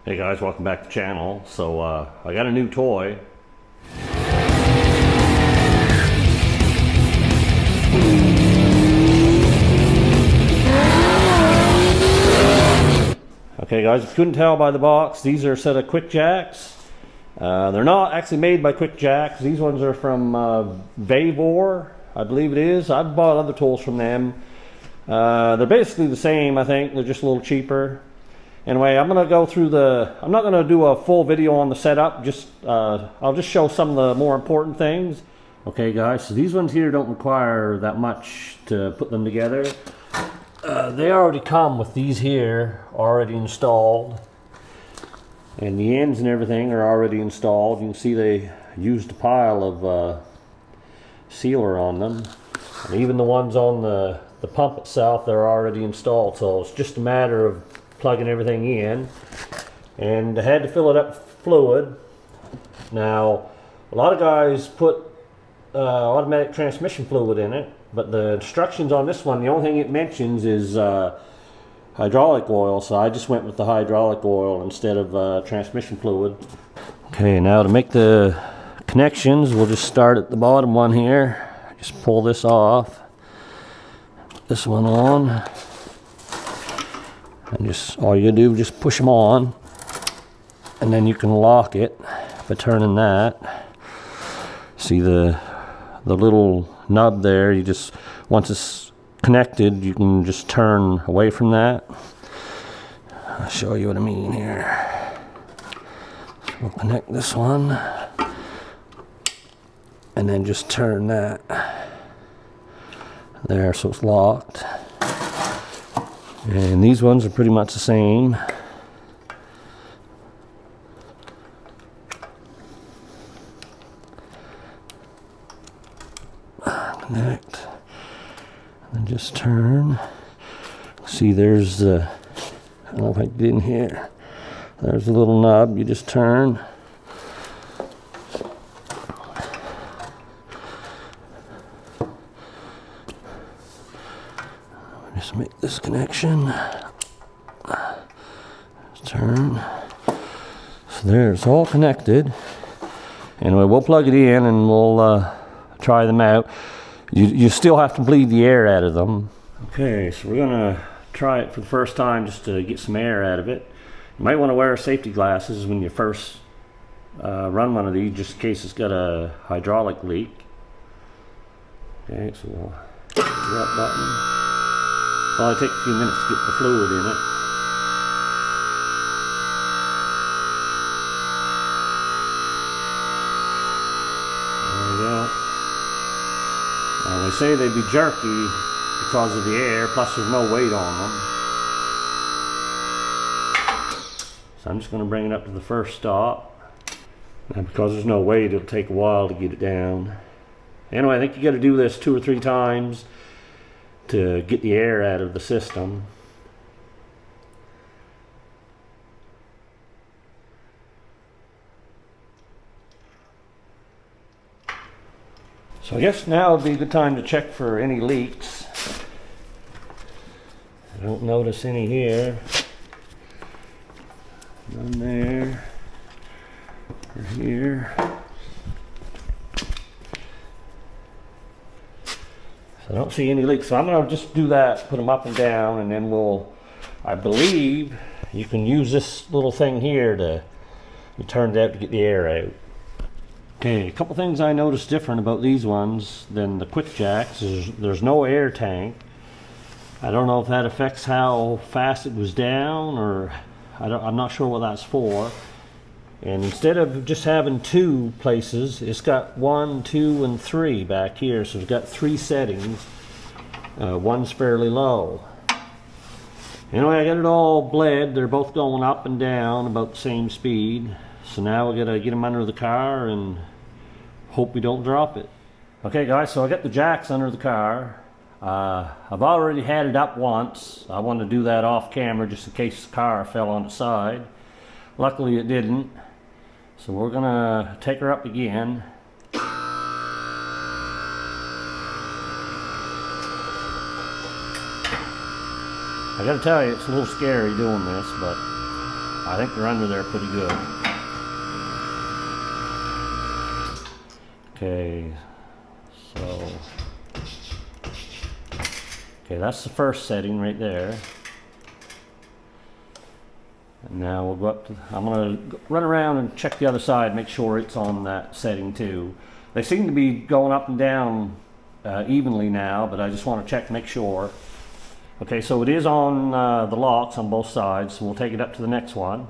Hey guys, welcome back to the channel. So I got a new toy. Okay guys, if you couldn't tell by the box, these are a set of QuickJacks. They're not actually made by QuickJacks. These ones are from Vevor, I believe it is. I've bought other tools from them. They're basically the same, I think. They're just a little cheaper. Anyway, I'm going to go through I'm not going to do a full video on the setup. I'll just show some of the more important things. Okay guys, so these ones here don't require that much to put them together. They already come with these here already installed. And the ends and everything are already installed. You can see they used a pile of sealer on them. And even the ones on the pump itself, they're already installed. So it's just a matter of plugging everything in, and I had to fill it up with fluid. Now a lot of guys put automatic transmission fluid in it, but the instructions on this one, the only thing it mentions is hydraulic oil, so I just went with the hydraulic oil instead of transmission fluid. Okay, now to make the connections, we'll just start at the bottom one here. Just pull this off, put this one on, and just all you do is just push them on, and then you can lock it by turning that. See the little nub there, you just, once it's connected, you can just turn away from that. I'll show you what I mean here. So we'll connect this one and then just turn that there so it's locked. And these ones are pretty much the same. Connect. And just turn. See, there's the, I don't know if I can get in here. There's a little knob, you just turn. Just make this connection. Just turn. So there, it's all connected. Anyway, we'll plug it in and we'll try them out. You still have to bleed the air out of them. Okay, so we're gonna try it for the first time just to get some air out of it. You might want to wear safety glasses when you first run one of these, just in case it's got a hydraulic leak. Okay, so we'll hit that button. Probably take a few minutes to get the fluid in it. There we go. Now they say they'd be jerky because of the air, plus there's no weight on them. So I'm just going to bring it up to the first stop. Now because there's no weight, it'll take a while to get it down. Anyway, I think you got to do this 2 or 3 times to get the air out of the system. So I guess now would be a good time to check for any leaks. I don't notice any here. None there. Or here. I don't see any leaks, so I'm going to just do that, put them up and down, and then I believe you can use this little thing here to turn it out to get the air out. Okay, a couple things I noticed different about these ones than the QuickJacks is there's no air tank. I don't know if that affects how fast it was down, or I'm not sure what that's for. And instead of just having 2 places, it's got 1, 2, and 3 back here. So it's got 3 settings. One's fairly low. Anyway, I got it all bled. They're both going up and down about the same speed. So now we gotta get them under the car and hope we don't drop it. Okay guys, so I got the jacks under the car. I've already had it up once. I wanted to do that off camera just in case the car fell on its side. Luckily it didn't. So we're gonna take her up again. I gotta tell you, it's a little scary doing this, but I think they're under there pretty good. Okay, so that's the first setting right there. And now we'll go up to, I'm going to run around and check the other side, make sure it's on that setting too. They seem to be going up and down evenly now, but I just want to check to make sure. Okay, so it is on the locks on both sides, so we'll take it up to the next one.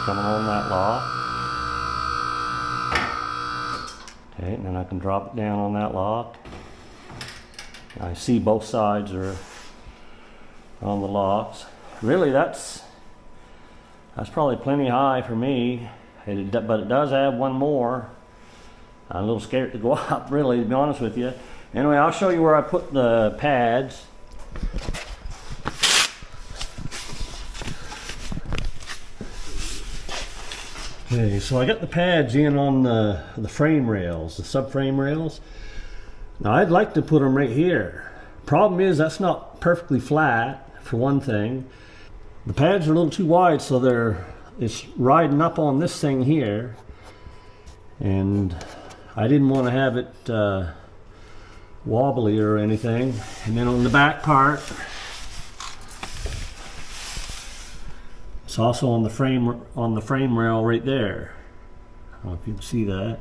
Coming on that lock. Okay, and then I can drop it down on that lock. I see both sides are on the locks. Really, that's probably plenty high for me. But it does have one more. I'm a little scared to go up, really, to be honest with you. Anyway, I'll show you where I put the pads. Okay, so I got the pads in on the frame rails, the subframe rails. Now I'd like to put them right here. Problem is that's not perfectly flat, for one thing. The pads are a little too wide, so it's riding up on this thing here. And I didn't want to have it wobbly or anything. And then on the back part, it's also on the frame rail right there. I don't know if you can see that.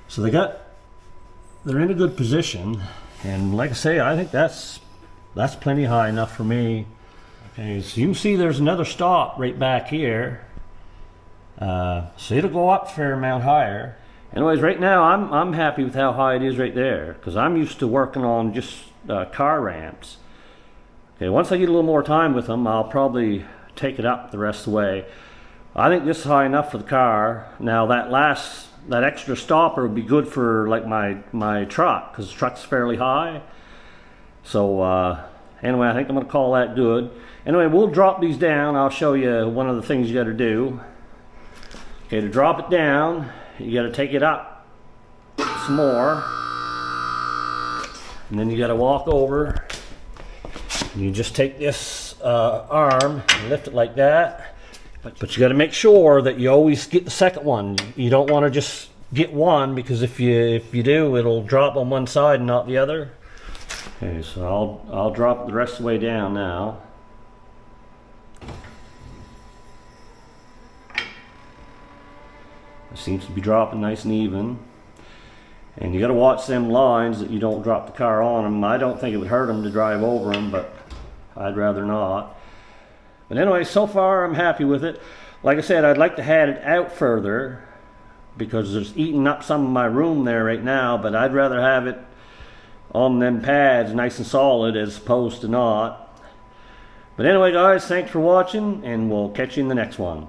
So they're in a good position, and like I say, I think that's plenty high enough for me. Okay, so you can see there's another stop right back here. So it'll go up a fair amount higher. Anyways, right now I'm happy with how high it is right there, because I'm used to working on just car ramps. Okay, once I get a little more time with them, I'll probably take it up the rest of the way. I think this is high enough for the car. Now that extra stopper would be good for like my truck, because the truck's fairly high. So anyway, I think I'm going to call that good. Anyway, we'll drop these down. I'll show you one of the things you got to do. Okay, to drop it down, you got to take it up some more, and then you got to walk over. You just take this arm and lift it like that, but you got to make sure that you always get the second one. You don't want to just get one, because if you do, it'll drop on one side and not the other. Okay, so I'll drop the rest of the way down now. It seems to be dropping nice and even. And you got to watch them lines that you don't drop the car on them. I don't think it would hurt them to drive over them, but I'd rather not. But anyway, so far I'm happy with it. Like I said, I'd like to have it out further, because it's eating up some of my room there right now, but I'd rather have it on them pads nice and solid as opposed to not. But anyway guys, thanks for watching, and we'll catch you in the next one.